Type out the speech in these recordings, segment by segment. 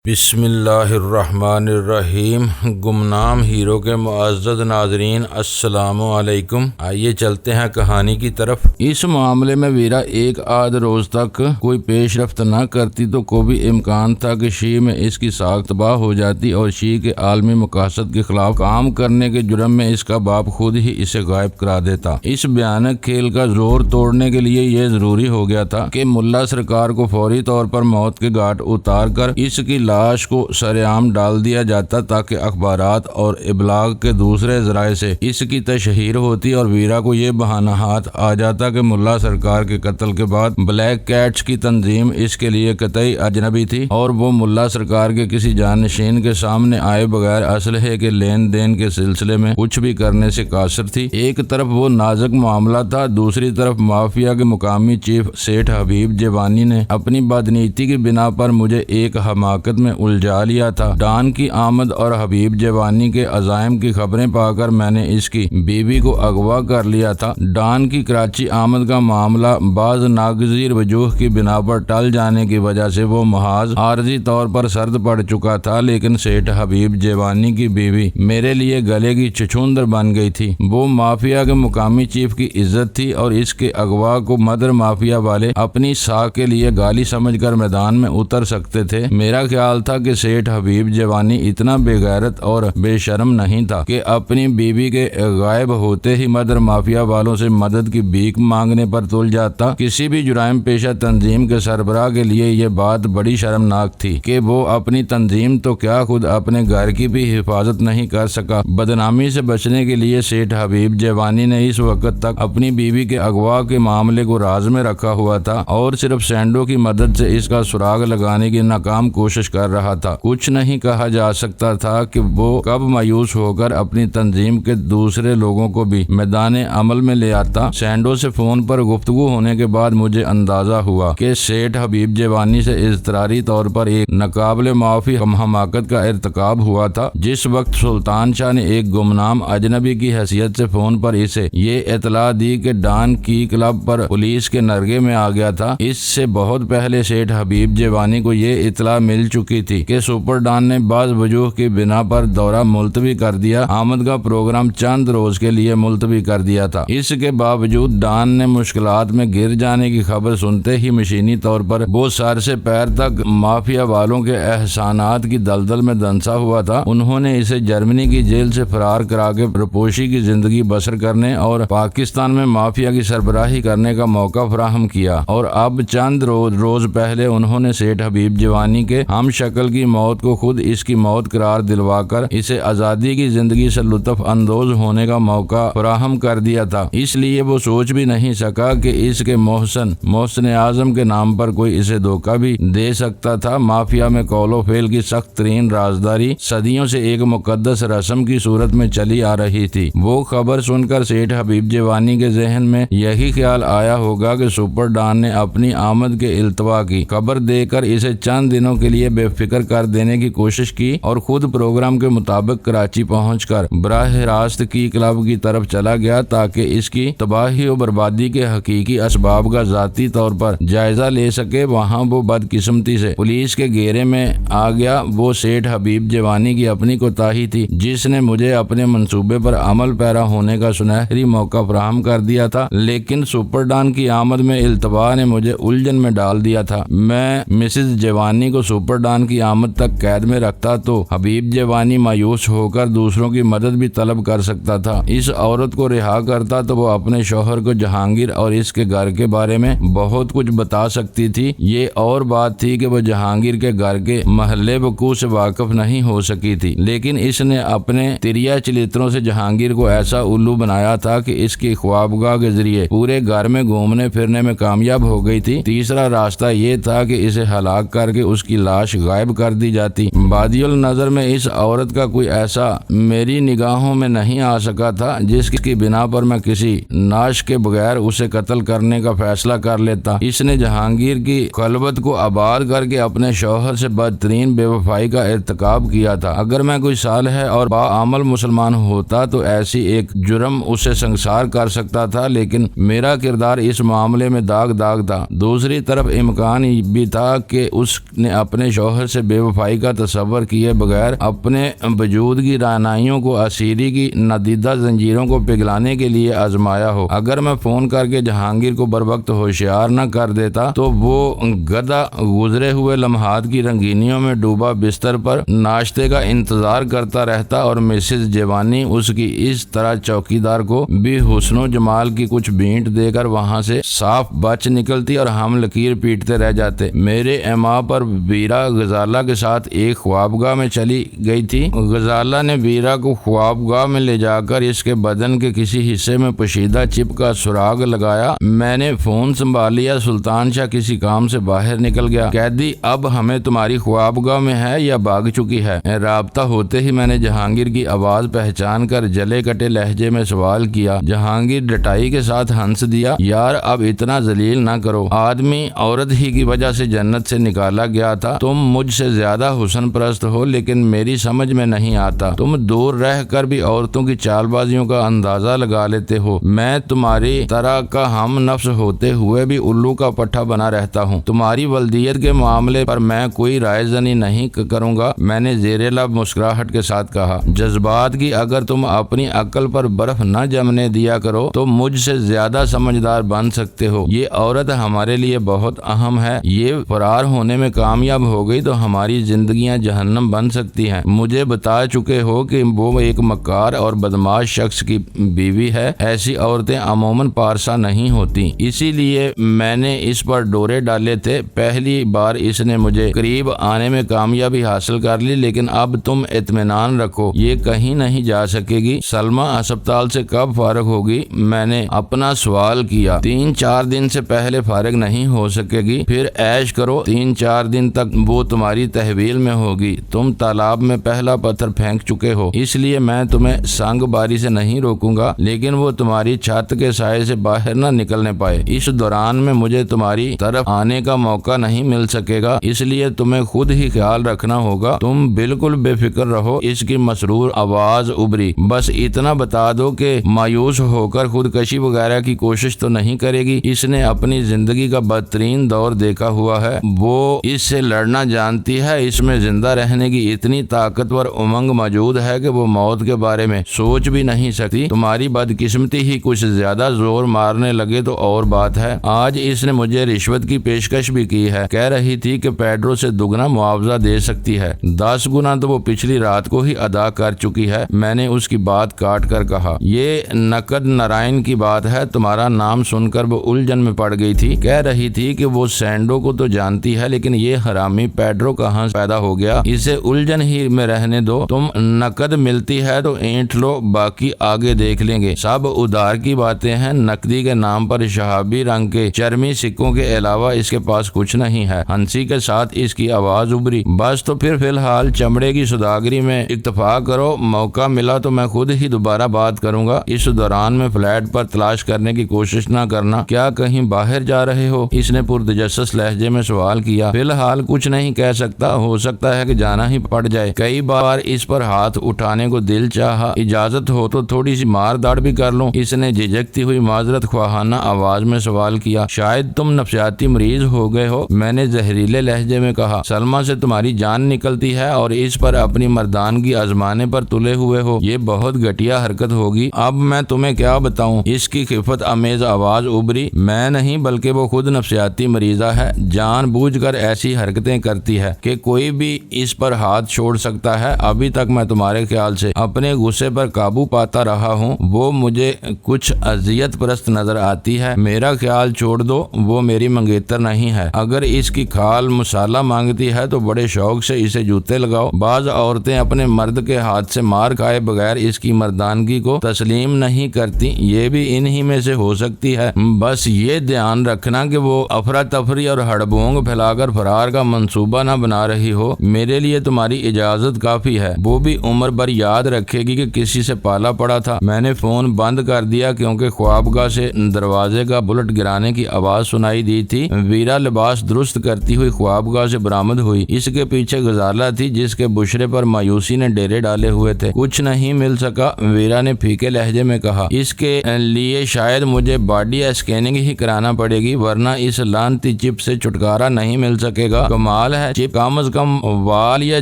بسم اللہ الرحمن الرحیم۔ گمنام ہیرو کے معزز ناظرین، السلام علیکم۔ آئیے چلتے ہیں کہانی کی طرف۔ اس معاملے میں ویرا ایک آدھ روز تک کوئی پیش رفت نہ کرتی تو کوئی امکان تھا کہ شی میں اس کی ساکھ تباہ ہو جاتی اور شی کے عالمی مقاصد کے خلاف کام کرنے کے جرم میں اس کا باپ خود ہی اسے غائب کرا دیتا۔ اس بھیانک کھیل کا زور توڑنے کے لیے یہ ضروری ہو گیا تھا کہ ملا سرکار کو فوری طور پر موت کے گھاٹ اتار کر اس کی لاش کو سرعام ڈال دیا جاتا تاکہ اخبارات اور ابلاغ کے دوسرے ذرائع سے اس کی تشہیر ہوتی اور ویرا کو یہ بہانہ ہاتھ آ جاتا کہ ملا سرکار کے قتل کے بعد بلیک کیٹس کی تنظیم اس کے لیے قطعی اجنبی تھی اور وہ ملا سرکار کے کسی جانشین کے سامنے آئے بغیر اسلحے کے لین دین کے سلسلے میں کچھ بھی کرنے سے قاصر تھی۔ ایک طرف وہ نازک معاملہ تھا، دوسری طرف مافیا کے مقامی چیف سیٹھ حبیب جیوانی نے اپنی بدنیتی کی بنا پر مجھے ایک حماقت میں الجھا لیا تھا۔ ڈان کی آمد اور حبیب جیوانی کے عزائم کی خبریں پا کر میں نے اس کی بیوی کو اغوا کر لیا تھا۔ ڈان کی کراچی آمد کا معاملہ بعض ناگزیر وجوہ کی بنا پر ٹل جانے کی وجہ سے وہ محاذ عارضی طور پر سرد پڑ چکا تھا، لیکن سیٹھ حبیب جیوانی کی بیوی میرے لیے گلے کی چچوندر بن گئی تھی۔ وہ مافیا کے مقامی چیف کی عزت تھی اور اس کے اغوا کو مدر مافیا والے اپنی ساکھ کے لیے گالی سمجھ کر میدان میں اتر سکتے تھے۔ میرا خیال تھا کہ سیٹھ حبیب جیوانی اتنا بے غیرت اور بے شرم نہیں تھا کہ اپنی بیوی کے غائب ہوتے ہی مدر مافیا والوں سے مدد کی بھیک مانگنے پر تل جاتا۔ کسی بھی جرائم پیشہ تنظیم کے سربراہ کے لیے یہ بات بڑی شرمناک تھی کہ وہ اپنی تنظیم تو کیا خود اپنے گھر کی بھی حفاظت نہیں کر سکا۔ بدنامی سے بچنے کے لیے سیٹھ حبیب جیوانی نے اس وقت تک اپنی بیوی کے اغوا کے معاملے کو راز میں رکھا ہوا تھا اور صرف سینڈو کی مدد سے اس کا سراغ لگانے کی ناکام کوشش کر رہا تھا۔ کچھ نہیں کہا جا سکتا تھا کہ وہ کب مایوس ہو کر اپنی تنظیم کے دوسرے لوگوں کو بھی میدان عمل میں لے آتا۔ سینڈو سے فون پر گفتگو ہونے کے بعد مجھے اندازہ ہوا کہ سیٹھ حبیب جیوانی سے اضطراری طور پر ایک ناقابل معافی حماقت کا ارتکاب ہوا تھا۔ جس وقت سلطان شاہ نے ایک گمنام اجنبی کی حیثیت سے فون پر اسے یہ اطلاع دی کہ ڈان کی کلب پر پولیس کے نرغے میں آ گیا تھا، اس سے بہت پہلے سیٹھ حبیب جیوانی کو یہ اطلاع مل چکی تھی کہ سپر ڈان نے بعض وجوہ کی بنا پر دورہ ملتوی کر دیا۔ آمد کا پروگرام چند روز کے لیے ملتوی کر دیا تھا۔ اس کے باوجود ڈان نے مشکلات میں گر جانے کی خبر سنتے ہی مشینی طور پر وہ سر سے پیر تک مافیا والوں کے احسانات کی دلدل میں دنسا ہوا تھا۔ انہوں نے اسے جرمنی کی جیل سے فرار کرا کے رپوشی کی زندگی بسر کرنے اور پاکستان میں مافیا کی سربراہی کرنے کا موقع فراہم کیا، اور اب چند روز پہلے انہوں نے سیٹھ حبیب جیوانی کے ہم شکل کی موت کو خود اس کی موت قرار دلوا کر اسے آزادی کی زندگی سے لطف اندوز ہونے کا موقع فراہم کر دیا تھا۔ اس لیے وہ سوچ بھی نہیں سکا کہ اس کے محسن اعظم کے نام پر کوئی اسے دھوکہ بھی دے سکتا تھا۔ مافیا میں قول و فعل کی سخت ترین رازداری صدیوں سے ایک مقدس رسم کی صورت میں چلی آ رہی تھی۔ وہ خبر سن کر سیٹھ حبیب جیوانی کے ذہن میں یہی خیال آیا ہوگا کہ سپر ڈان نے اپنی آمد کے التوا کی خبر دے کر اسے چند دنوں کے لیے بے فکر کر دینے کی کوشش کی اور خود پروگرام کے مطابق کراچی پہنچ کر براہ راست کی کلب کی طرف چلا گیا تاکہ اس کی تباہی و بربادی کے حقیقی اسباب کا ذاتی طور پر جائزہ لے سکے۔ وہاں وہ بدقسمتی سے پولیس کے گھیرے میں آ گیا۔ وہ سیٹھ حبیب جیوانی کی اپنی کوتاہی تھی جس نے مجھے اپنے منصوبے پر عمل پیرا ہونے کا سنہری موقع فراہم کر دیا تھا، لیکن سپر ڈان کی آمد میں التوا نے مجھے الجھن میں ڈال دیا تھا۔ میں مسز جیوانی کو سپر ڈان کی آمد تک قید میں رکھتا تو حبیب جیوانی مایوس ہو کر دوسروں کی مدد بھی طلب کر سکتا تھا۔ اس عورت کو رہا کرتا تو وہ اپنے شوہر کو جہانگیر اور اس کے گھر کے بارے میں بہت کچھ بتا سکتی تھی۔ یہ اور بات تھی کہ وہ جہانگیر کے گھر کے محلے وقوع سے واقف نہیں ہو سکی تھی، لیکن اس نے اپنے تریا چلیتروں سے جہانگیر کو ایسا الو بنایا تھا کہ اس کی خوابگاہ کے ذریعے پورے گھر میں گھومنے پھرنے میں کامیاب ہو گئی تھی۔ تیسرا راستہ یہ تھا کہ اسے ہلاک کر کے اس کی لاش غائب کر دی جاتی۔ بادی النظر میں اس عورت کا کوئی ایسا میری نگاہوں میں نہیں آ سکا تھا جس کی بنا پر میں کسی ناش کے بغیر اسے قتل کرنے کا فیصلہ کر لیتا۔ اس نے جہانگیر کی خلوت کو آباد کر کے اپنے شوہر سے بدترین بے وفائی کا ارتکاب کیا تھا۔ اگر میں کوئی صالح اور باعمل مسلمان ہوتا تو ایسی ایک جرم اسے سنگسار کر سکتا تھا، لیکن میرا کردار اس معاملے میں داغ تھا۔ دوسری طرف امکان بھی تھا کہ اس نے اپنے شوہر شوہر سے بے وفائی کا تصور کیے بغیر اپنے وجود کی رعنائیوں کو اسیری کی ندیدہ زنجیروں کو پگھلانے کے لیے آزمایا ہو۔ اگر میں فون کر کے جہانگیر کو بر وقت ہوشیار نہ کر دیتا تو وہ گدھا گزرے ہوئے لمحات کی رنگینیوں میں ڈوبا بستر پر ناشتے کا انتظار کرتا رہتا اور مسز جیوانی اس کی اس طرح چوکیدار کو بھی حسن و جمال کی کچھ بھینٹ دے کر وہاں سے صاف بچ نکلتی اور ہم لکیر پیٹتے رہ جاتے۔ میرے ایما پر ویرا غزالہ کے ساتھ ایک خوابگاہ میں چلی گئی تھی۔ غزالہ نے ویرا کو خوابگاہ میں لے جا کر اس کے بدن کے کسی حصے میں پوشیدہ چپ کا سراغ لگایا۔ میں نے فون سنبھال لیا۔ سلطان شاہ کسی کام سے باہر نکل گیا۔ قیدی اب ہمیں تمہاری خوابگاہ میں ہے یا بھاگ چکی ہے؟ رابطہ ہوتے ہی میں نے جہانگیر کی آواز پہچان کر جلے کٹے لہجے میں سوال کیا۔ جہانگیر ڈٹائی کے ساتھ ہنس دیا۔ یار اب اتنا ذلیل نہ کرو، آدمی عورت ہی کی وجہ سے جنت سے نکالا گیا تھا۔ تم مجھ سے زیادہ حسن پرست ہو لیکن میری سمجھ میں نہیں آتا، تم دور رہ کر بھی عورتوں کی چال بازیوں کا اندازہ لگا لیتے ہو۔ میں تمہاری طرح کا ہم نفس ہوتے ہوئے بھی الو کا پٹھا بنا رہتا ہوں۔ تمہاری ولدیت کے معاملے پر میں کوئی رائے زنی نہیں کروں گا، میں نے زیر لب مسکراہٹ کے ساتھ کہا۔ جذبات کی اگر تم اپنی عقل پر برف نہ جمنے دیا کرو تو مجھ سے زیادہ سمجھدار بن سکتے ہو۔ یہ عورت ہمارے لیے بہت اہم ہے، یہ فرار ہونے میں کامیاب ہو گئی تو ہماری زندگیاں جہنم بن سکتی ہیں۔ مجھے بتا چکے ہو کہ وہ ایک مکار اور بدماش شخص کی بیوی ہے، ایسی عورتیں عموماً پارسا نہیں ہوتی، اسی لیے میں نے اس پر ڈورے ڈالے تھے۔ پہلی بار اس نے مجھے قریب آنے میں کامیابی حاصل کر لی، لیکن اب تم اطمینان رکھو یہ کہیں نہیں جا سکے گی۔ سلمہ ہسپتال سے کب فارغ ہوگی؟ میں نے اپنا سوال کیا۔ 3-4 دن سے پہلے فارغ نہیں ہو سکے گی، پھر عیش کرو، 3-4 دن تک وہ تمہاری تحویل میں ہوگی۔ تم تالاب میں پہلا پتھر پھینک چکے ہو، اس لیے میں تمہیں سنگ باری سے نہیں روکوں گا، لیکن وہ تمہاری چھت کے سائے سے باہر نہ نکلنے پائے۔ اس دوران میں مجھے تمہاری طرف آنے کا موقع نہیں مل سکے گا، اس لیے تمہیں خود ہی خیال رکھنا ہوگا۔ تم بالکل بے فکر رہو۔ اس کی مسرور آواز ابری۔ بس اتنا بتا دو کہ مایوس ہو کر خودکشی وغیرہ کی کوشش تو نہیں کرے گی۔ اس نے اپنی زندگی کا بدترین دور دیکھا ہوا ہے، وہ اس سے لڑنا جانتی ہے، اس میں زندہ رہنے کی اتنی طاقتور امنگ موجود ہے کہ وہ موت کے بارے میں سوچ بھی نہیں سکتی۔ تمہاری بدقسمتی ہی کچھ زیادہ زور مارنے لگے تو اور بات ہے۔ آج اس نے مجھے رشوت کی پیشکش بھی کی ہے، کہہ رہی تھی کہ پیڈرو سے دگنا معاوضہ دے سکتی ہے، 10 گنا تو وہ پچھلی رات کو ہی ادا کر چکی ہے۔ میں نے اس کی بات کاٹ کر کہا، یہ نقد نارائن کی بات ہے، تمہارا نام سن کر وہ الجھن میں پڑ گئی تھی، کہہ رہی تھی کہ وہ سینڈو کو تو جانتی ہے لیکن یہ حرامی پیڈرو کہاں پیدا ہو گیا، اسے الجھن ہی میں رہنے دو، تم نقد ملتی ہے تو اینٹ لو، باقی آگے دیکھ لیں گے۔ سب ادھار کی باتیں ہیں، نقدی کے نام پر شہابی رنگ کے چرمی سکوں کے علاوہ اس کے پاس کچھ نہیں ہے۔ ہنسی کے ساتھ اس کی آواز ابری۔ بس تو پھر فی الحال چمڑے کی سوداگری میں اکتفا کرو، موقع ملا تو میں خود ہی دوبارہ بات کروں گا۔ اس دوران میں فلیٹ پر تلاش کرنے کی کوشش نہ کرنا۔ کیا کہیں باہر جا رہے ہو؟ اس نے پرتجسس لہجے میں سوال کیا۔ فی الحال کچھ نہیں کہہ سکتا، ہو سکتا ہے کہ جانا ہی پڑ جائے۔ کئی بار اس پر ہاتھ اٹھانے کو دل چاہا، اجازت ہو تو تھوڑی سی مار داڑ بھی کر لوں۔ اس نے جھجکتی ہوئی معذرت خواہانہ آواز میں سوال کیا۔ شاید تم نفسیاتی مریض ہو گئے ہو، میں نے زہریلے لہجے میں کہا۔ سلمہ سے تمہاری جان نکلتی ہے اور اس پر اپنی مردانگی آزمانے پر تلے ہوئے ہو، یہ بہت گھٹیا حرکت ہوگی۔ اب میں تمہیں کیا بتاؤں؟ اس کی خفت امیز آواز ابری۔ میں نہیں بلکہ وہ خود نفسیاتی مریضہ ہے، جان بوجھ کر ایسی حرکتیں کرتی ہے کہ کوئی بھی اس پر ہاتھ چھوڑ سکتا ہے۔ ابھی تک میں تمہارے خیال سے اپنے غصے پر قابو پاتا رہا ہوں، وہ مجھے کچھ اذیت پرست نظر آتی ہے۔ میرا خیال چھوڑ دو، وہ میری منگیتر نہیں ہے۔ اگر اس کی کھال مسالہ مانگتی ہے تو بڑے شوق سے اسے جوتے لگاؤ۔ بعض عورتیں اپنے مرد کے ہاتھ سے مار کھائے بغیر اس کی مردانگی کو تسلیم نہیں کرتی، یہ بھی انہی میں سے ہو سکتی ہے۔ بس یہ دھیان رکھنا کہ وہ افراتفری اور ہڑبونگ پھیلا کر فرار کا منصوبہ نہ بنا رہی ہو۔ میرے لیے تمہاری اجازت کافی ہے۔ وہ بھی عمر بھر یاد رکھے گی کہ کسی سے پالا پڑا تھا۔ میں نے فون بند کر دیا کیونکہ خوابگاہ سے دروازے کا بلٹ گرانے کی آواز سنائی دی تھی۔ ویرا لباس درست کرتی ہوئی خوابگاہ سے برآمد ہوئی۔ اس کے پیچھے غزالہ تھی جس کے بشرے پر مایوسی نے ڈیرے ڈالے ہوئے تھے۔ کچھ نہیں مل سکا، ویرا نے پھیکے لہجے میں کہا۔ اس کے لیے شاید مجھے باڈی اسکیننگ ہی کرانا پڑے گی، ورنہ اس لعنتی چپ سے چھٹکارا نہیں مل سکے گا۔ کمال ہے چپ کم از کم وال یا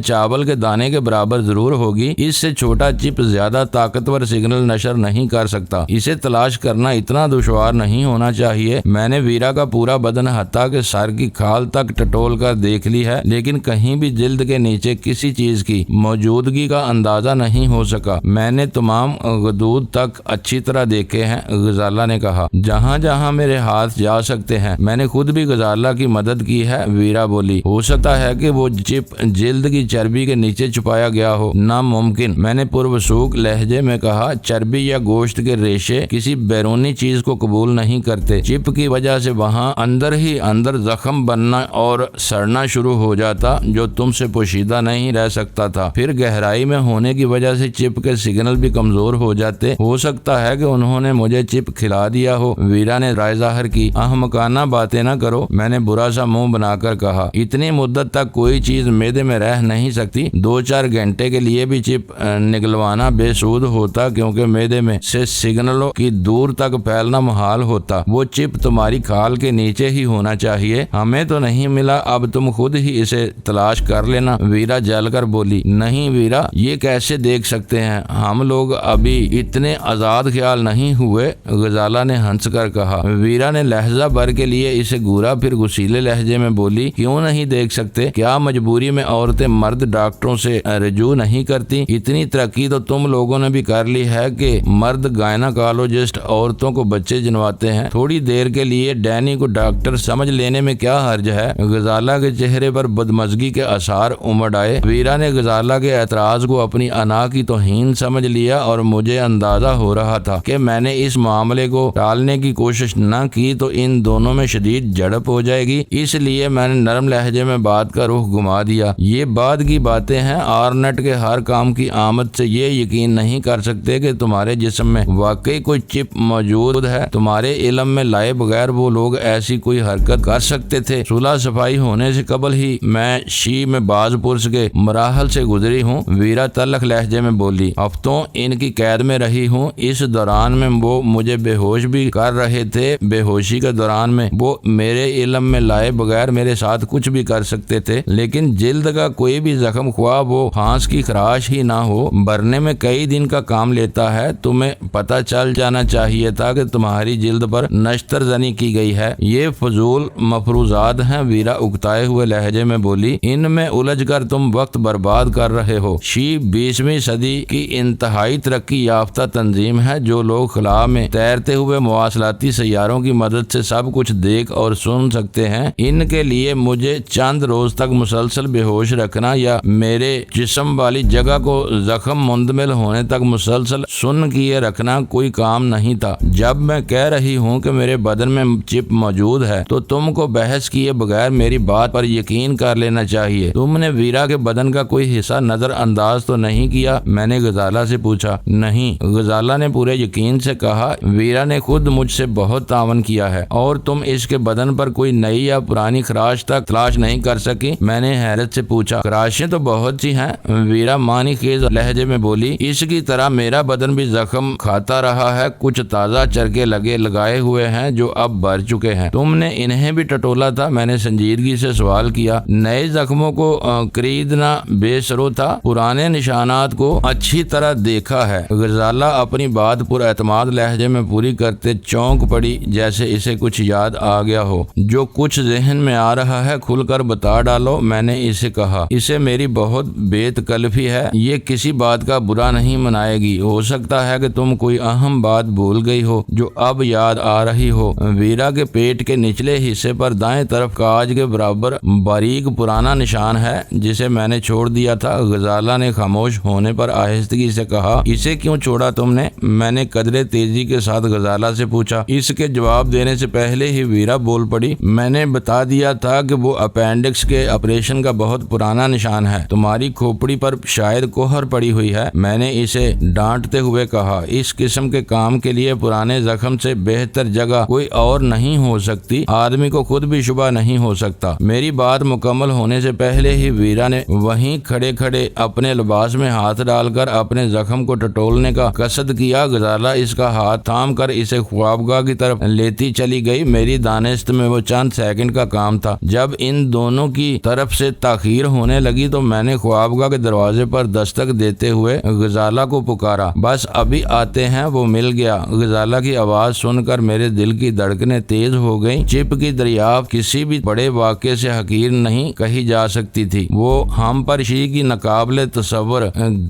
چاول کے دانے کے برابر ضرور ہوگی۔ اس سے چھوٹا چپ زیادہ طاقتور سگنل نشر نہیں کر سکتا۔ اسے تلاش کرنا اتنا دشوار نہیں ہونا چاہیے۔ میں نے ویرا کا پورا بدن حتیٰ کہ سر کی کھال تک ٹٹول کر دیکھ لی ہے، لیکن کہیں بھی جلد کے نیچے کسی چیز کی موجودگی کا اندازہ نہیں ہو سکا۔ میں نے تمام غدود تک اچھی طرح دیکھے ہیں، غزالہ نے کہا، جہاں جہاں میرے ہاتھ جا سکتے ہیں۔ میں نے خود بھی غزالہ کی مدد کی ہے، ویرا بولی۔ ہو سکتا ہے کہ وہ چپ جلد کی چربی کے نیچے چھپایا گیا ہو۔ ناممکن، میں نے پروسوک لہجے میں کہا۔ چربی یا گوشت کے ریشے کسی بیرونی چیز کو قبول نہیں کرتے۔ چپ کی وجہ سے وہاں اندر ہی اندر زخم بننا اور سڑنا شروع ہو جاتا جو تم سے پوشیدہ نہیں رہ سکتا تھا۔ پھر گہرائی میں ہونے کی وجہ سے چپ کے سگنل بھی کمزور ہو جاتے۔ ہو سکتا ہے کہ انہوں نے مجھے چپ کھلا دیا ہو، ویرا نے رائے ظاہر کی۔ احمقانہ باتیں نہ کرو، میں نے برا سا منہ بنا کر کہا۔ اتنی مدت تک کوئی چیز معدے میں رہ نہیں سکتی۔ 2-4 گھنٹے کے لیے بھی چپ نگلوانا بے سود ہوتا، کیونکہ معدے میں سے سگنلوں کی دور تک پھیلنا محال ہوتا۔ وہ چپ تمہاری کھال کے نیچے ہی ہونا چاہیے۔ ہمیں تو نہیں ملا، اب تم خود ہی اسے تلاش کر لینا، ویرا جل کر بولی۔ نہیں ویرا، یہ کیسے دیکھ سکتے ہیں؟ ہم لوگ ابھی اتنے آزاد خیال نہیں ہوئے، غزالہ نے ہنس کر کہا۔ ویرا نے لہجہ بھر کے لیے اسے گورا، پھر غصیلے لہجے میں بولی، کیوں نہیں دیکھ سکتے؟ کیا مجبوری میں عورتیں مرد ڈاکٹروں سے رجوع نہیں کرتی؟ اتنی ترقی تو تم لوگوں نے بھی کر لی ہے کہ مرد گائناکالوجسٹ عورتوں کو بچے جنواتے ہیں۔ تھوڑی دیر کے لیے ڈینی کو ڈاکٹر سمجھ لینے میں کیا حرج ہے؟ غزالہ کے چہرے پر بدمزگی کے آثار امڑ آئے۔ ویرا نے غزالہ کے اعتراض کو اپنی انا کی توہین سمجھ لیا، اور مجھے اندازہ ہو رہا تھا کہ میں نے اس معاملے کو ٹالنے کی کوشش نہ کی تو ان دونوں میں شدید جھڑپ ہو جائے گی۔ اس لیے میں نے نرم لہجے میں بات کا رخ گما دیا۔ یہ بعد کی باتیں ہیں، آرنٹ کے ہر کام کی آمد سے یہ یقین نہیں کر سکتے کہ تمہارے جسم میں واقعی کوئی چپ موجود ہے۔ تمہارے علم میں لائے بغیر وہ لوگ ایسی کوئی حرکت کر سکتے تھے؟ صلح صفائی ہونے سے قبل ہی میں شی میں باز پرس کے مراحل سے گزری ہوں، ویرا تلخ لہجے میں بولی۔ ہفتوں ان کی قید میں رہی ہوں، اس دوران میں وہ مجھے بے ہوش بھی کر رہے تھے۔ بے ہوشی کے دوران میں وہ میرے علم میں لائے بغیر میرے ساتھ کچھ بھی کر سکتے تھے، لیکن جلد کا کوئی بھی زخم، خواہ وہ ہانس کی خراش ہی نہ ہو، بھرنے میں کئی دن کا کام لیتا ہے۔ تمہیں پتہ چل جانا چاہیے تھا کہ تمہاری جلد پر نشتر زنی کی گئی ہے۔ یہ فضول مفروضات ہیں، ویرا اکتائے ہوئے لہجے میں بولی۔ ان میں الجھ کر تم وقت برباد کر رہے ہو۔ شی 20ویں صدی کی انتہائی ترقی یافتہ تنظیم ہے، جو لوگ خلا میں تیرتے ہوئے مواصلاتی سیاروں کی مدد سے سب کچھ دیکھ اور سن سکتے ہیں۔ ان کے لیے مجھے چند روز تک مسلسل بے ہوش رکھنا یا میرے جسم والی جگہ کو زخم مندمل ہونے تک مسلسل سن کیے رکھنا کوئی کام نہیں تھا۔ جب میں کہہ رہی ہوں کہ میرے بدن میں چپ موجود ہے تو تم کو بحث کیے بغیر میری بات پر یقین کر لینا چاہیے۔ تم نے ویرا کے بدن کا کوئی حصہ نظر انداز تو نہیں کیا؟ میں نے غزالہ سے پوچھا۔ نہیں، غزالہ نے پورے یقین سے کہا، ویرا نے خود مجھ سے بہت تعاون کیا ہے، اور تم اس کے بدن پر کوئی نئی یا پرانی خراش تک تلاش نہیں کر سکی؟ میں نے حیرت سے پوچھا۔ خراشیں تو بہت سی ہیں، ویرا معنی خیز لہجے میں بولی۔ اس کی طرح میرا بدن بھی زخم کھاتا رہا ہے، کچھ تازہ چرکے لگائے ہوئے ہیں جو اب بھر چکے ہیں۔ تم نے انہیں بھی ٹٹولا تھا؟ میں نے سنجیدگی سے سوال کیا۔ نئے زخموں کو خریدنا بے سرو تھا، پرانے نشانات کو اچھی طرح دیکھا ہے۔ غزالہ اپنی بات پر اعتماد لہجے میں پوری کرتے چونک پڑی، جیسے اسے کچھ یاد آ گیا ہو۔ جو کچھ ذہن میں آ رہا ہے کھل کر بتا ڈالو، میں نے اسے کہا۔ اسے میری بہت بے تکلفی ہے، یہ کسی بات کا برا نہیں منائے گی۔ ہو سکتا ہے کہ تم کوئی اہم بات بھول گئی ہو جو اب یاد آ رہی ہو۔ ویرا کے پیٹ کے نچلے حصے پر دائیں طرف کاج کے برابر باریک پرانا نشان ہے جسے میں نے چھوڑ دیا تھا۔ غزالہ نے خاموش ہونے پر آہستگی سے کہا، اسے کیوں چھوڑا تم نے؟ میں نے قدرے تیزی کے ساتھ غزالہ سے پوچھا۔ اس کے جواب دینے سے پہلے ہی ویرا بول پڑی، میں نے بتا دیا تھا کہ وہ اپینڈکس کے آپریشن کا بہت پرانا نشان ہے، تمہاری کھوپڑی پر شاید کوہر پڑی ہوئی ہے۔ میں نے اسے ڈانٹتے ہوئے کہا، اس قسم کے کام کے لیے پرانے زخم سے بہتر جگہ کوئی اور نہیں ہو سکتی، آدمی کو خود بھی شبہ نہیں ہو سکتا۔ میری بات مکمل ہونے سے پہلے ہی ویرا نے وہیں کھڑے کھڑے اپنے لباس میں ہاتھ ڈال کر اپنے زخم کو ٹٹولنے کا قصد کیا۔ غزالہ اس کا ہاتھ تھام کر اسے خوابگاہ کی طرف لیتی چلی گئی۔ میری دانست میں وہ چند سیکنڈ کا کام تھا۔ جب ان دونوں کی طرف سے تاخیر ہونے لگی تو میں نے خوابگاہ کے دروازے پر دستک دیتے ہوئے غزالہ کو پکارا۔ بس ابھی آتے ہیں، وہ مل گیا۔ غزالہ کی آواز سن کر میرے دل کی دھڑکنیں تیز ہو گئیں۔ چپ کی دریافت کسی بھی بڑے واقعے سے حقیر نہیں کہی جا سکتی تھی۔ وہ ہم پر شی کی ناقابل تصور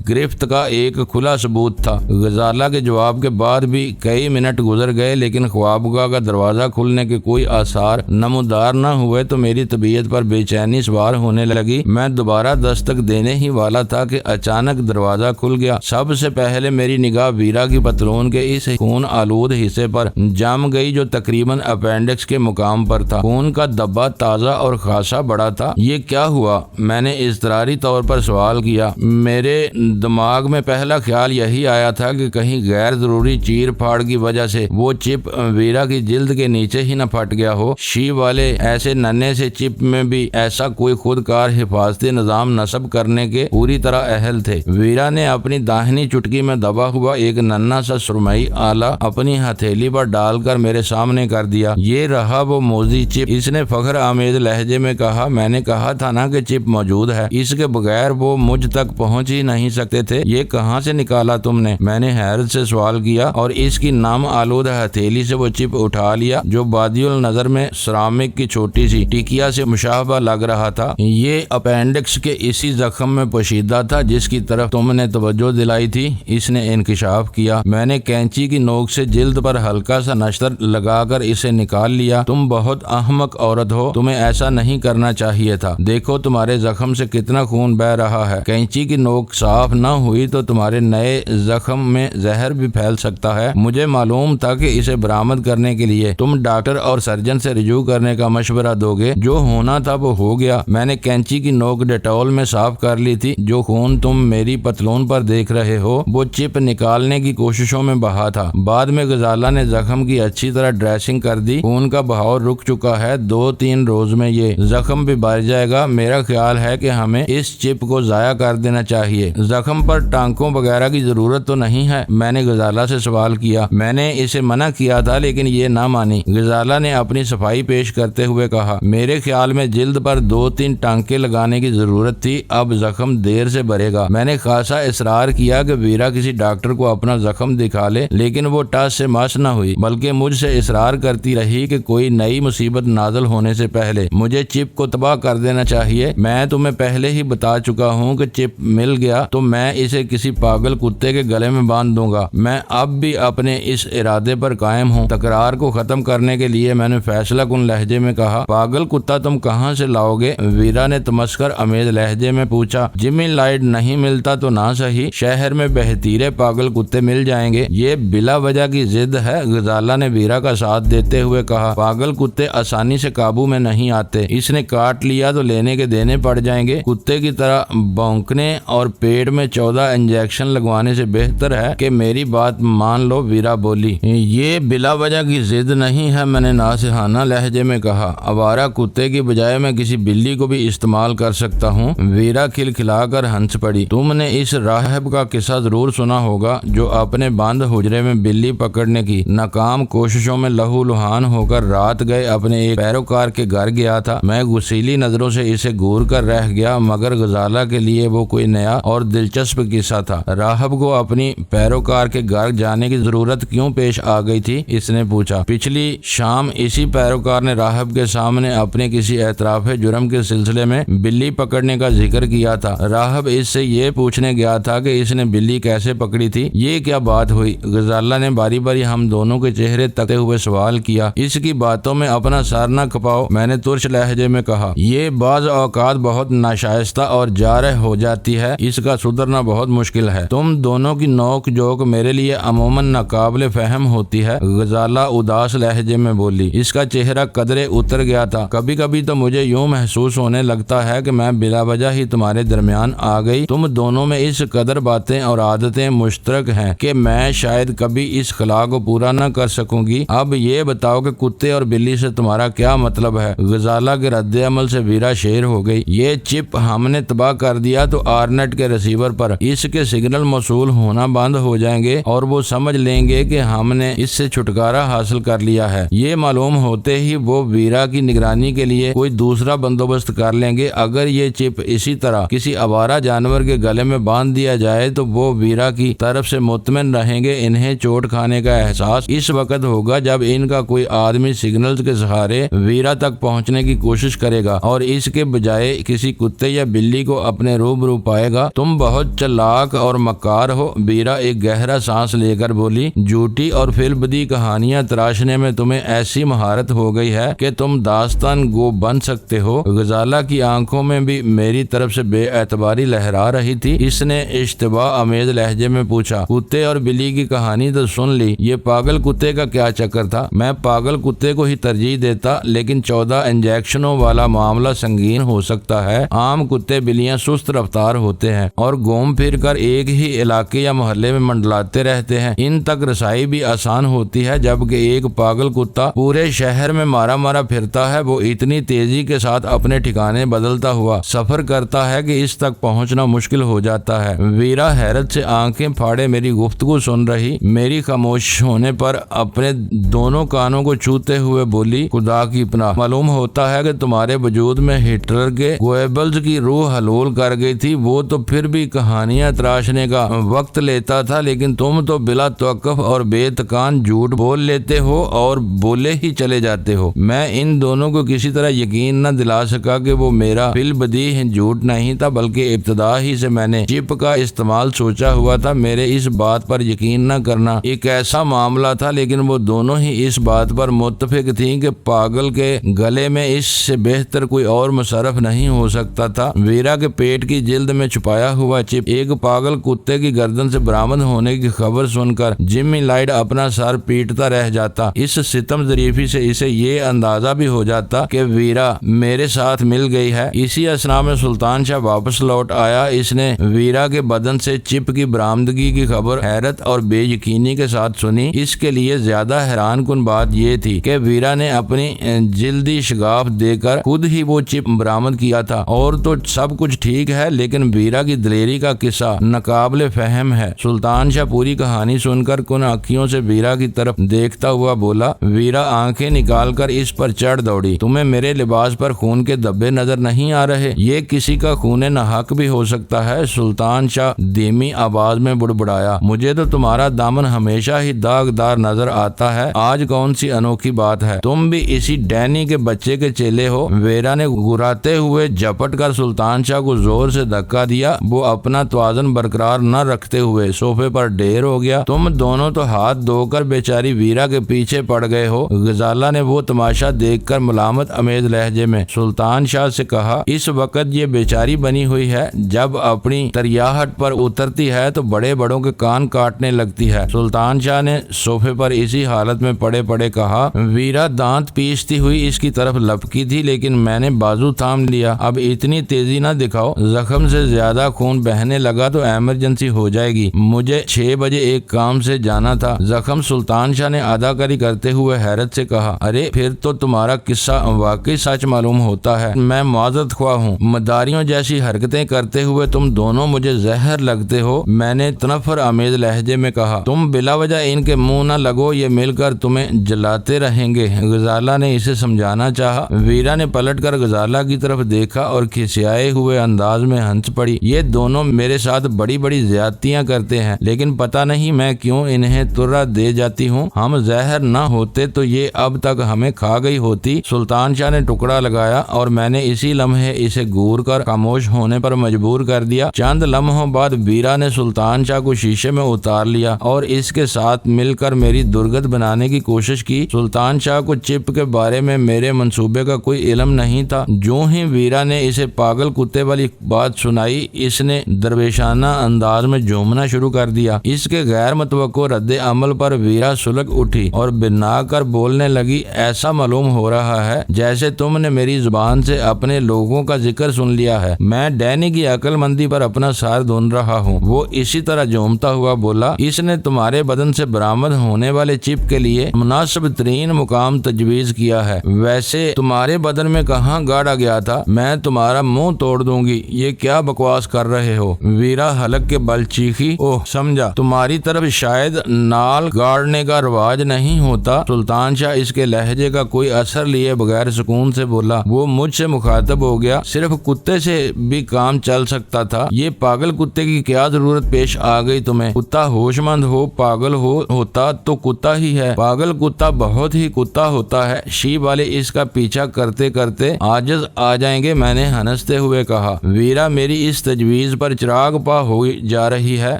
گرفت کا ایک کھلا ثبوت تھا۔ غزالہ کے جواب کے بعد بھی کئی منٹ گزر گئے لیکن خوابگاہ کا دروازہ کھلنے کے کوئی آثار نمودار نہ ہوئے تو میری طبیعت پر بے چینی سوار ہونے لگی۔ میں دوبارہ دستک دینے ہی والا تھا کہ اچانک دروازہ کھل گیا۔ سب سے پہلے میری نگاہ ویرا کی پتلون کے اس خون آلود حصے پر جم گئی جو تقریباً اپینڈکس کے مقام پر تھا۔ خون کا دبا تازہ اور خاصا بڑا تھا۔ یہ کیا ہوا؟ میں نے اضطراری طور پر سوال کیا۔ میرے دماغ میں پہلا خیال یہی آیا تھا کہ کہیں غیر ضروری چیر پھاڑ کی وجہ سے وہ چپ ویرا کی جلد کے نیچے ہی نہ پھٹ گیا ہو۔ شی والے ایسے ننھے سے چپ میں بھی ایسا کوئی خود کار حفاظتی نظام نصب کرنے کے پوری طرح اہل تھے۔ ویرا نے اپنی داہنی چٹکی میں دبا ہوا ایک ننھا سا سرمئی آلہ اپنی ہتھیلی پر ڈال کر میرے سامنے کر دیا۔ یہ رہا وہ موزی چپ، اس نے فخر آمیز لہجے میں کہا۔ میں نے کہا تھا نا کہ چپ موجود ہے، اس کے بغیر وہ مجھ تک پہنچ ہی نہیں سکتے تھے۔ یہ کہاں سے نکالا تم نے؟ میں نے حیرت سے سوال کیا اور اس کی نم آلود ہتھیلی سے وہ چپ اٹھا لیا جو بادی النظر میں سرامک کی چھوٹی سی ٹکیا سے مشابہ لگ رہا تھا۔ یہ اپینڈکس کے اسی زخم میں پوشیدہ تھا جس کی طرف تم نے توجہ دلائی تھی، اس نے انکشاف کیا۔ میں نے کینچی کی نوک سے جلد پر ہلکا سا نشتر لگا کر اسے نکال لیا۔ تم بہت احمق عورت ہو، تمہیں ایسا نہیں کرنا چاہیے تھا۔ دیکھو تمہارے زخم سے کتنا خون بہ رہا ہے۔ کینچی کی نوک صاف نہ ہوئی تو تمہارے نئے زخم میں زہر بھی پھیل سکتا ہے۔ مجھے معلوم تھا کہ اسے برآمد کرنے کے لیے تم ڈاکٹر اور سرجن سے رجوع کرنے کا مشورہ دو گے۔ جو ہونا تھا وہ ہو گیا۔ میں نے کینچی کی نوک ڈیٹول میں صاف کر لی تھی۔ جو خون تم میری پتلون پر دیکھ رہے ہو وہ چپ نکالنے کی کوششوں میں بہا تھا۔ بعد میں غزالہ نے زخم کی اچھی طرح ڈریسنگ کر دی۔ خون کا بہاؤ رک چکا ہے، 2-3 روز میں یہ زخم بھی بھر جائے گا۔ میرا خیال ہے کہ ہمیں اس چپ کو ضائع کر دینا چاہیے۔ زخم پر ٹانکوں وغیرہ کی ضرورت تو نہیں ہے؟ میں نے غزالہ سے سوال کیا۔ میں نے اسے منع کیا تھا لیکن یہ نہ مانی۔ غزالہ نے اپنی صفائی پیش کرتے ہوئے کہا، میرے خیال میں جلد پر 2-3 ٹانکے لگانے کی ضرورت تھی، اب زخم دیر سے بھرے گا۔ میں نے خاصا اصرار کیا کہ ویرا کسی ڈاکٹر کو اپنا زخم دکھا لے لیکن وہ ٹس سے مس نہ ہوئی بلکہ مجھ سے اصرار کرتی رہی کہ کوئی نئی مصیبت نازل ہونے سے پہلے مجھے چپ کو تباہ کر دینا چاہیے۔ میں تمہیں پہلے ہی بتا چکا ہوں کہ چپ مل گیا تو میں اسے کسی پاگل کتے کے گلے میں باندھ دوں گا۔ میں اب بھی اپنے اس ارادے پر قائم ہوں۔ تکرار کو ختم کرنے کے لیے میں نے فیصلہ کن لہجے میں کہا، پاگل کتا تم کہاں سے لاؤ گے؟ ویرا نے تمسخر امیز لہجے میں پوچھا۔ جمی لائٹ نہیں ملتا تو نہ صحیح، شہر میں بہتیرے پاگل کتے مل جائیں گے۔ یہ بلا وجہ کی ضد ہے، غزالہ نے ویرا کا ساتھ دیتے ہوئے کہا۔ پاگل کتے آسانی سے قابو میں نہیں آتے، اس نے کاٹ لیا تو لینے کے دینے پڑ جائیں گے۔ کتے کی طرح بھونکنے اور پیٹ میں 14 انجیکشن لگوانے سے بہتر ہے کہ میری بات مان لو، ویرا بولی۔ یہ بلا وجہ کی ضد نہیں ہے، میں نے ناصحانہ لہجے میں کہا۔ آوارہ کتے کی بجائے میں کسی بلی کو بھی استعمال کر سکتا ہوں۔ ویرا کھلکھلا کر ہنس پڑی۔ تم نے اس راہب کا قصہ ضرور سنا ہوگا جو اپنے بند حجرے میں بلی پکڑنے کی ناکام کوششوں میں لہو لہان ہو کر رات گئے اپنے ایک پیروکار کے گھر گیا تھا۔ میں غسیلی نظروں سے اسے گور کر رہ گیا مگر غزالہ کے لیے وہ کوئی نیا اور دلچسپ قصہ تھا۔ راہب کو اپنی پیروکار کے گھر جانے کی ضرورت کیوں پیش آ گئی تھی؟ اس نے پوچھا۔ پچھلی شام اسی پیروکار نے راہب کے سامنے اپنے کسی اعتراف جرم کے سلسلے میں بلی پکڑنے کا ذکر کیا تھا۔ راہب اس سے یہ پوچھنے گیا تھا کہ اس نے بلی کیسے پکڑی تھی۔ یہ کیا بات ہوئی؟ غزالہ نے باری باری ہم دونوں کے چہرے تکتے ہوئے سوال کیا۔ اس کی باتوں میں اپنا سر نہ کھپاؤ، میں نے ترش لہجے میں کہا۔ یہ بعض اوقات بہت ناشائستہ اور جارح ہو جاتی ہے، اس کا سدھرنا بہت مشکل ہے۔ تم دونوں کی نوک جھوک میرے لیے عموماً ناقابل فہم ہوتی ہے، غزالہ اداس لہجے میں بولی۔ اس کا چہرہ قدرے اتر گیا تھا۔ کبھی کبھی تو مجھے یوں محسوس ہونے لگتا ہے کہ میں بلا وجہ ہی تمہارے درمیان آ گئی۔ تم دونوں میں اس قدر باتیں اور عادتیں مشترک ہیں کہ میں شاید کبھی اس خلا کو پورا نہ کر سکوں گی۔ اب یہ بتاؤ کہ کتے اور بلی سے تمہارا کیا مطلب ہے؟ غزالہ کے رد عمل سے ویرا شیر ہو گئی۔ یہ چپ ہم نے تباہ کر دیا تو آرنٹ کے ریسیور پر اس کے سگنل موصول ہونا بند ہو جائیں گے اور وہ سمجھ لیں گے کہ ہم نے اس سے چھٹکارا حاصل کر لیا ہے۔ یہ معلوم ہوتے ہی وہ ویرا کی نگرانی کے لیے کوئی دوسرا دوسرا بندوبست کر لیں گے۔ اگر یہ چپ اسی طرح کسی آوارہ جانور کے گلے میں باندھ دیا جائے تو وہ ویرا کی طرف سے مطمئن رہیں گے۔ انہیں چوٹ کھانے کا احساس اس وقت ہوگا جب ان کا کوئی آدمی سگنلز کے سہارے ویرا تک پہنچنے کی کوشش کرے گا اور اس کے بجائے کسی کتے یا بلی کو اپنے روبرو پائے گا۔ تم بہت چلاک اور مکار ہو۔ ویرا ایک گہرا سانس لے کر بولی، جھوٹی اور فل بدی کہانیاں تراشنے میں تمہیں ایسی مہارت ہو گئی ہے کہ تم داستان گو بن سکتے ہو۔ غزالہ کی آنکھوں میں بھی میری طرف سے بے اعتباری لہرا رہی تھی۔ اس نے اشتباہ آمیز لہجے میں پوچھا، کتے اور بلی کی کہانی تو سن لی، یہ پاگل کتے کا کیا چکر تھا؟ میں پاگل کتے کو ہی ترجیح دیتا، لیکن 14 انجیکشنوں والا معاملہ سنگین ہو سکتا ہے۔ عام کتے بلیاں سست رفتار ہوتے ہیں اور گھوم پھر کر ایک ہی علاقے یا محلے میں منڈلاتے رہتے ہیں، ان تک رسائی بھی آسان ہوتی ہے، جبکہ ایک پاگل کتا پورے شہر میں مارا مارا پھرتا ہے۔ وہ اتنی تیزی کے ساتھ اپنے ٹھکانے بدلتا ہوا سفر کرتا ہے کہ اس تک پہنچنا مشکل ہو جاتا ہے۔ ویرا حیرت سے آنکھیں پھاڑے میری گفتگو سن رہی، میری خاموش ہونے پر اپنے دونوں کانوں کو چھوتے ہوئے بولی، خدا کی پناہ، معلوم ہوتا ہے کہ تمہارے وجود میں ہٹلر کے گوئبلز کی روح حلول کر گئی تھی۔ وہ تو پھر بھی کہانیاں تراشنے کا وقت لیتا تھا، لیکن تم تو بلا توقف اور بے تکان جھوٹ بول لیتے ہو اور بولے ہی چلے جاتے ہو۔ میں ان دونوں کو کسی طرح یقین نہ دلا سکا کہ وہ میرا فل بدی جھوٹ نہیں تھا، بلکہ ابتدا ہی سے میں نے چپ کا استعمال سوچا ہوا تھا۔ میرے اس بات پر یقین نہ کرنا ایک ایسا معاملہ تھا، لیکن وہ دونوں ہی اس بات پر متفق تھیں کہ پاگل کے گلے میں اس سے بہتر کوئی اور مصرف نہیں ہو سکتا تھا۔ ویرا کے پیٹ کی جلد میں چھپایا ہوا چپ ایک پاگل کتے کی گردن سے برآمد ہونے کی خبر سن کر جمی لائڈ اپنا سر پیٹتا رہ جاتا۔ اس ستم ظریفی سے اسے یہ اندازہ بھی ہو جاتا کہ ویرا میرے ساتھ مل گئی ہے۔ اسی اثنا میں سلطان شاہ واپس لوٹ آیا۔ اس نے ویرا کے بدن سے چپ کی برآمدگی کی خبر حیرت اور بے یقینی کے ساتھ سنی۔ اس کے لیے زیادہ حیران کن بات یہ تھی کہ ویرا نے اپنی جلدی شگاف دے کر خود ہی وہ چپ برآمد کیا تھا۔ اور تو سب کچھ ٹھیک ہے، لیکن ویرا کی دلیری کا قصہ ناقابل فہم ہے۔ سلطان شاہ پوری کہانی سن کر کن آنکھوں سے ویرا کی طرف دیکھتا ہوا بولا۔ ویرا آنکھیں نکال کر اس پر چڑھ دوڑی۔ تمہیں میرے لباس پر خون کے دھبے نظر نہیں آ رہے؟ یہ کسی کا خون ناحق بھی ہو سکتا ہے، سلطان شاہ دھیمی آواز میں بڑبڑایا۔ مجھے تو تمہارا دامن ہمیشہ ہی داغدار نظر آتا ہے، آج کون سی انوکھی بات ہے؟ تم بھی اسی ڈینی کے بچے کے چیلے ہو؟ ویرا نے گراتے ہوئے جھپٹ کر سلطان شاہ کو زور سے دھکا دیا۔ وہ اپنا توازن برقرار نہ رکھتے ہوئے صوفے پر ڈھیر ہو گیا۔ تم دونوں تو ہاتھ دھو کر بیچاری ویرا کے پیچھے پڑ گئے ہو۔ غزالہ نے وہ تماشا دیکھ کر ملامت امیز لہجے میں سلطان شاہ سے کہا، اس وقت یہ بیچاری بنی ہوئی ہے، جب اپنی تریاحٹ پر اترتی ہے تو بڑے بڑوں کے کان کاٹنے لگتی ہے۔ سلطان شاہ نے صوفے پر اسی حالت میں پڑے پڑے کہا۔ ویرا دانت پیستی ہوئی اس کی طرف لپکی تھی، لیکن میں نے بازو تھام لیا۔ اب اتنی تیزی نہ دکھاؤ، زخم سے زیادہ خون بہنے لگا تو ایمرجنسی ہو جائے گی۔ مجھے 6 بجے ایک کام سے جانا تھا۔ زخم سلطان شاہ نے اداکاری کرتے ہوئے حیرت سے کہا، ارے پھر تو تمہارا قصہ واقعی سچ معلوم ہوتا ہے۔ میں معذرت خواہ ہوں، مداریوں جیسی حرکتیں کرتے ہوئے تم دونوں مجھے زہر لگتے ہو، میں نے تنفر آمیز لہجے میں کہا۔ تم بلا وجہ ان کے منہ نہ لگو، یہ مل کر تمہیں جلاتے رہیں گے۔ غزالہ نے اسے سمجھانا چاہا۔ ویرا نے پلٹ کر غزالہ کی طرف دیکھا اور کھسیائے ہوئے انداز میں ہنس پڑی۔ یہ دونوں میرے ساتھ بڑی بڑی زیادتیاں کرتے ہیں، لیکن پتہ نہیں میں کیوں انہیں ترا دے جاتی ہوں۔ ہم زہر نہ ہوتے تو یہ اب تک ہمیں کھا گئی ہوتی۔ سلطان شاہ نے ٹکڑا لگایا اور میں نے اسی لمحے اسے گور کر خاموش ہونے پر مجبور کر دیا۔ چند لمحوں بعد ویرا نے سلطان شاہ کو شیشے میں اتار لیا اور اس کے ساتھ مل کر میری درگت بنانے کی کوشش کی۔ سلطان شاہ کو چپ کے بارے میں میرے منصوبے کا کوئی علم نہیں تھا۔ جو ہی ویرا نے اسے پاگل کتے والی بات سنائی، اس نے درویشانہ انداز میں جھومنا شروع کر دیا۔ اس کے غیر متوقع رد عمل پر ویرا سلگ اٹھی اور بنا کر بولنے لگی، ایسا معلوم ہو رہا ہے جیسے تم نے میری زبان سے اپنے لوگوں کا ذکر سن لیا ہے۔ میں ڈینی کی عقل مندی پر اپنا سر دھن رہا ہوں۔ وہ اسی طرح جھومتا ہوا بولا، اس نے تمہارے بدن سے برآمد ہونے والے چپ کے لیے مناسب ترین مقام تجویز کیا ہے۔ ویسے تمہارے بدن میں کہاں گاڑا گیا تھا؟ میں تمہارا منہ توڑ دوں گی۔ یہ کیا بکواس کر رہے ہو؟ ویرا حلق کے بل چیخی۔ اوہ سمجھا، تمہاری طرف شاید نال گاڑنے کا رواج نہیں ہوتا۔ سلطان شاہ اس کے لہجے کا کوئی اثر لیے بغیر سکون سے بولا، بولا، وہ مجھ سے مخاطب ہو گیا، صرف کتے سے بھی کام چل سکتا تھا، یہ پاگل کتے کی کیا ضرورت پیش آ گئی تمہیں؟ کتا ہوش مند ہو، پاگل ہوتا تو کتا ہی ہے، پاگل کتا بہت ہی کتا ہوتا ہے، شیپ والے اس کا پیچھا کرتے کرتے عاجز آ جائیں گے، میں نے ہنستے ہوئے کہا۔ ویرا میری اس تجویز پر چراغ پا ہو جا رہی ہے،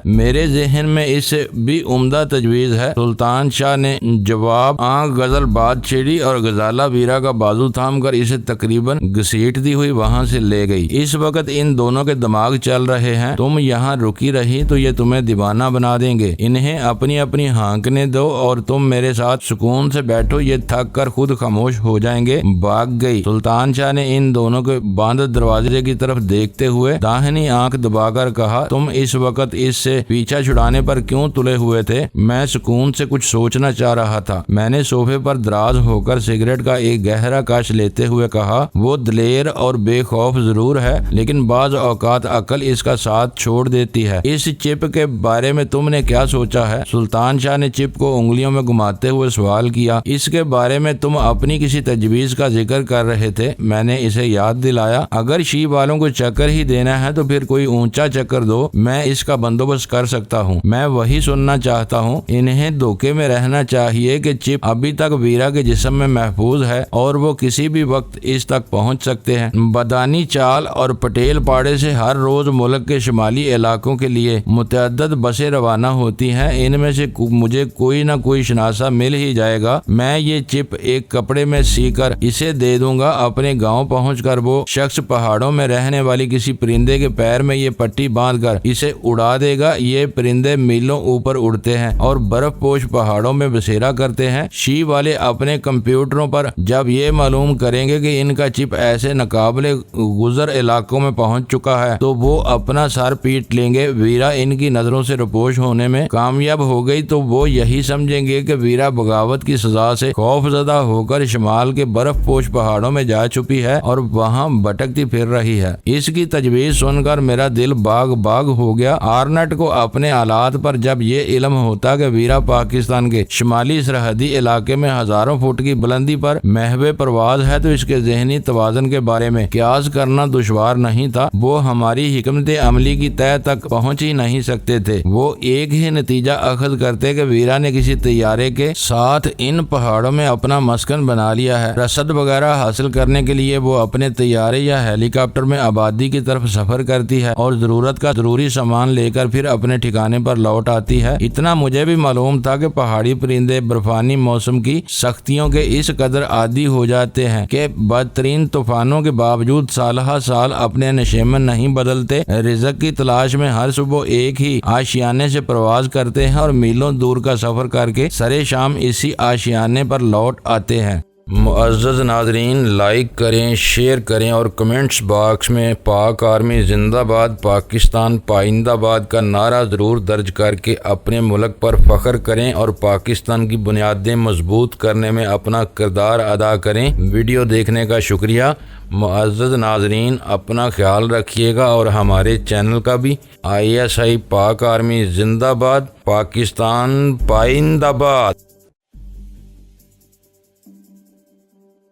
میرے ذہن میں اس سے بھی عمدہ تجویز ہے، سلطان شاہ نے جواب آنکھ غزل بات چھیڑی اور غزالہ ویرا کا بازو تھام کر اسے تقریباً گھسیٹ دی ہوئی وہاں سے لے گئی۔ اس وقت ان دونوں کے دماغ چل رہے ہیں، تم یہاں رکی رہی تو یہ تمہیں دیوانہ بنا دیں گے، انہیں اپنی اپنی ہانکنے دو اور تم میرے ساتھ سکون سے بیٹھو، یہ تھک کر خود خاموش ہو جائیں گے۔ بھاگ گئی۔ سلطان شاہ نے ان دونوں کے بند دروازے کی طرف دیکھتے ہوئے داہنی آنکھ دبا کر کہا، تم اس وقت اس سے پیچھا چھڑانے پر کیوں تلے ہوئے تھے؟ میں سکون سے کچھ سوچنا چاہ رہا تھا، میں نے صوفے پر دراز ہو کر سگریٹ کا ایک گہرا کش لیتے ہوئے کہا، وہ دلیر اور بے خوف ضرور ہے لیکن بعض اوقات عقل اس کا ساتھ چھوڑ دیتی ہے۔ اس چپ کے بارے میں تم نے کیا سوچا ہے؟ سلطان شاہ نے چپ کو انگلیوں میں گھماتے ہوئے سوال کیا۔ اس کے بارے میں تم اپنی کسی تجویز کا ذکر کر رہے تھے، میں نے اسے یاد دلایا۔ اگر شیپ والوں کو چکر ہی دینا ہے تو پھر کوئی اونچا چکر دو، میں اس کا بندوبست کر سکتا ہوں، میں وہی سننا چاہتا ہوں۔ انہیں دھوکے میں رہنا چاہیے کہ چپ ابھی تک ویرا کے جسم میں محفوظ ہے اور وہ کسی بھی وقت اس تک پہنچ سکتے ہیں۔ بدانی چال اور پٹیل پاڑے سے ہر روز ملک کے شمالی علاقوں کے لیے متعدد بسیں روانہ ہوتی ہیں، ان میں سے مجھے کوئی نہ کوئی شناسا مل ہی جائے گا، میں یہ چپ ایک کپڑے میں سی کر اسے دے دوں گا، اپنے گاؤں پہنچ کر وہ شخص پہاڑوں میں رہنے والی کسی پرندے کے پیر میں یہ پٹی باندھ کر اسے اڑا دے گا۔ یہ پرندے میلوں اوپر اڑتے ہیں اور برف پوش پہاڑوں میں بسیرا کرتے ہیں۔ شی والے اپنے کمپیوٹروں پر جب یہ معلوم کریں گے کہ ان کا چپ ایسے ناقابل گزر علاقوں میں پہنچ چکا ہے تو وہ اپنا سر پیٹ لیں گے۔ ویرا ان کی نظروں سے روپوش ہونے میں کامیاب ہو گئی تو وہ یہی سمجھیں گے کہ ویرا بغاوت کی سزا سے خوف زدہ ہو کر شمال کے برف پوش پہاڑوں میں جا چھپی ہے اور وہاں بھٹکتی پھر رہی ہے۔ اس کی تجویز سن کر میرا دل باغ باغ ہو گیا۔ آرنٹ کو اپنے آلات پر جب یہ علم ہوتا کہ ویرا پاکستان کے شمالی سرحدی علاقے میں ہزاروں فٹ کی بلندی پر محو پرواز ہے تو اس کے ذہنی توازن کے بارے میں قیاس کرنا دشوار نہیں تھا۔ وہ ہماری حکمت عملی کی تہہ تک پہنچ ہی نہیں سکتے تھے۔ وہ ایک ہی نتیجہ اخذ کرتے کہ ویرا نے کسی طیارے کے ساتھ ان پہاڑوں میں اپنا مسکن بنا لیا ہے۔ رسد وغیرہ حاصل کرنے کے لیے وہ اپنے طیارے یا ہیلی کاپٹر میں آبادی کی طرف سفر کرتی ہے اور ضرورت کا ضروری سامان لے کر پھر اپنے ٹھکانے پر لوٹ آتی ہے۔ اتنا مجھے بھی معلوم تھا کہ پہاڑی پرندے برفانی موسم کی سختیوں کے اس قدر عادی ہو جاتے ہیں کہ بدترین طوفانوں کے باوجود سالہ سال اپنے نشیمن نہیں بدلتے، رزق کی تلاش میں ہر صبح ایک ہی آشیانے سے پرواز کرتے ہیں اور میلوں دور کا سفر کر کے سرے شام اسی آشیانے پر لوٹ آتے ہیں۔ معزز ناظرین، لائک کریں، شیئر کریں اور کمنٹس باکس میں پاک آرمی زندہ باد، پاکستان پائندہ باد کا نعرہ ضرور درج کر کے اپنے ملک پر فخر کریں اور پاکستان کی بنیادیں مضبوط کرنے میں اپنا کردار ادا کریں۔ ویڈیو دیکھنے کا شکریہ۔ معزز ناظرین، اپنا خیال رکھیے گا اور ہمارے چینل کا بھی۔ ISI پاک آرمی زندہ باد، پاکستان پائندہ باد۔